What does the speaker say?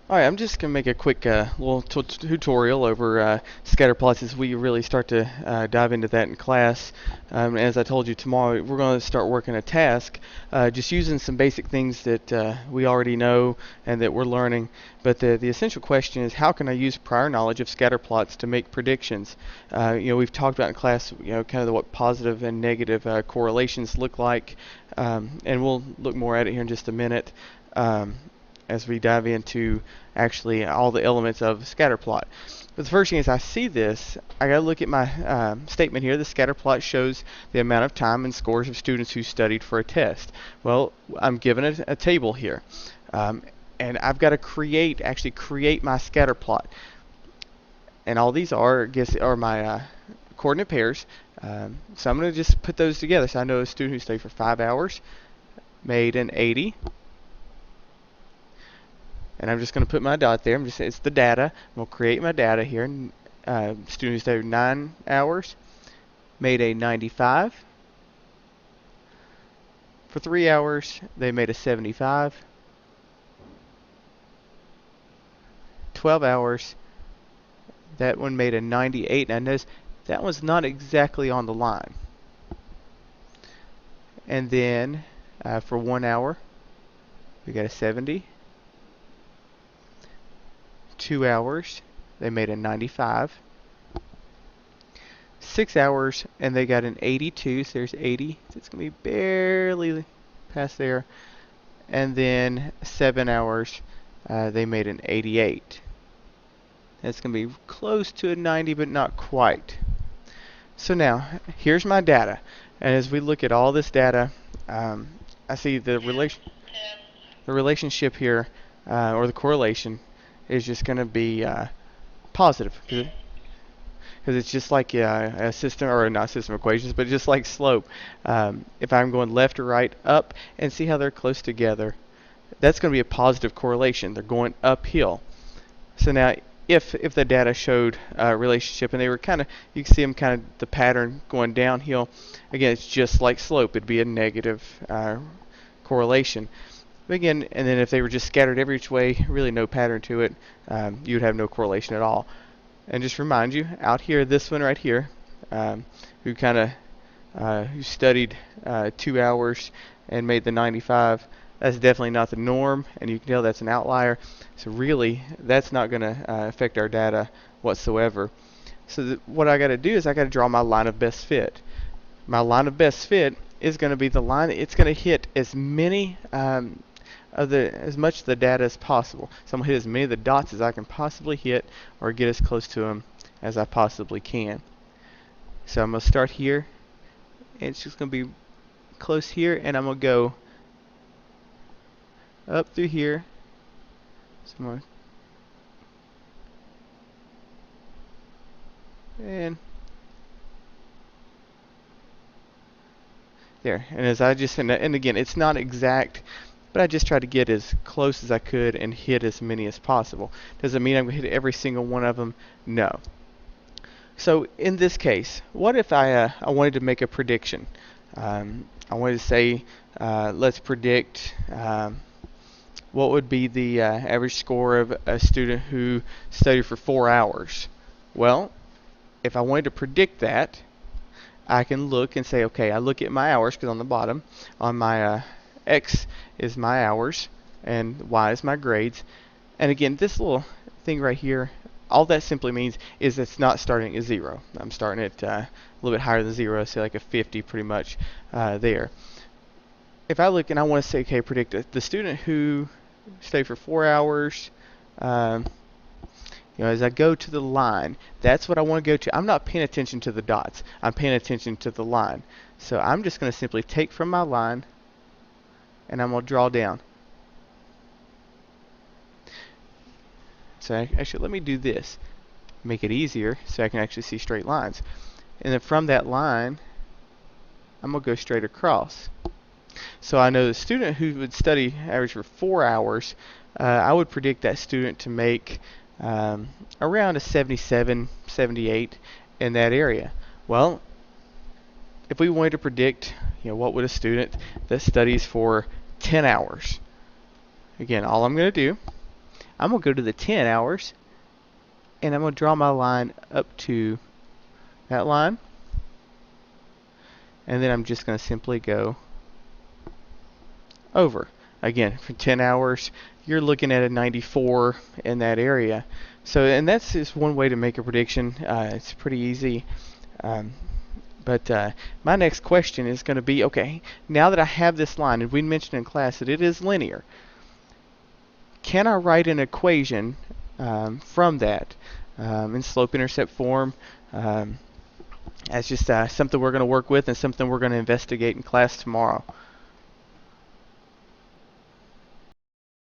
Alright, I'm just going to make a quick little tutorial over scatterplots as we really start to dive into that in class. As I told you, tomorrow we're going to start working a task, just using some basic things that we already know and that we're learning. But the essential question is, how can I use prior knowledge of scatterplots to make predictions? We've talked about in class, kind of what positive and negative correlations look like, and we'll look more at it here in just a minute. As we dive into actually all the elements of scatterplot. But the first thing is I see this, I gotta look at my statement here. The scatterplot shows the amount of time and scores of students who studied for a test. Well, I'm given a table here. And I've got to actually create my scatterplot. And all these are my coordinate pairs. So I'm going to just put those together. So I know a student who studied for 5 hours made an 80. And I'm just going to put my dot there. It's the data. I'm going to create my data here. Student who stayed 9 hours made a 95. For 3 hours, they made a 75. 12 hours, that one made a 98. Now notice that one's not exactly on the line. And then for 1 hour, we got a 70. 2 hours, they made a 95. 6 hours, and they got an 82, so there's 80. So it's going to be barely past there. And then 7 hours, they made an 88. That's going to be close to a 90, but not quite. So now, here's my data. And as we look at all this data, I see the relationship here, or the correlation, is just going to be positive, because it's just like a system, or not system equations, but just like slope. If I'm going left or right, up, and see how they're close together, that's going to be a positive correlation. They're going uphill. So now, if the data showed a relationship, and they were kind of, you can see them kind of the pattern going downhill. Again, it's just like slope. It'd be a negative correlation. Again, and then if they were just scattered every which way, really no pattern to it, you would have no correlation at all. And just remind you, out here, this one right here, who who studied 2 hours and made the 95, that's definitely not the norm, and you can tell that's an outlier. So really, that's not going to affect our data whatsoever. So what I got to do is I got to draw my line of best fit. My line of best fit is going to be the line. It's going to hit as many as much of the data as possible. So I'm going to hit as many of the dots as I can possibly hit, or get as close to them as I possibly can. So I'm going to start here, and it's just going to be close here, and I'm going to go up through here. Some more. And there. And as I just, and again, it's not exact, but I just try to get as close as I could and hit as many as possible. Does it mean I'm going to hit every single one of them? No. So in this case, what if I wanted to make a prediction? I wanted to say, let's predict what would be the average score of a student who studied for 4 hours. Well, if I wanted to predict that, I can look and say, okay, I look at my hours, because on the bottom, on my X is my hours, and Y is my grades. And again, this little thing right here, all that simply means is it's not starting at 0. I'm starting at a little bit higher than 0, say like a 50 pretty much there. If I look and I want to say, okay, predict the student who stayed for 4 hours, as I go to the line, that's what I want to go to. I'm not paying attention to the dots. I'm paying attention to the line. So I'm just going to simply take from my line, and I'm going to draw down. So actually, let me do this. Make it easier so I can actually see straight lines. And then from that line, I'm going to go straight across. So I know the student who would study average for 4 hours, I would predict that student to make around a 77, 78 in that area. Well, if we wanted to predict, what would a student that studies for 10 hours? Again, all I'm going to do, I'm going to go to the 10 hours, and I'm going to draw my line up to that line, and then I'm just going to simply go over. Again, for 10 hours, you're looking at a 94 in that area. So, and that's just one way to make a prediction. It's pretty easy. Um, but my next question is going to be, okay, now that I have this line, and we mentioned in class that it is linear, can I write an equation from that in slope-intercept form? As just something we're going to work with and something we're going to investigate in class tomorrow.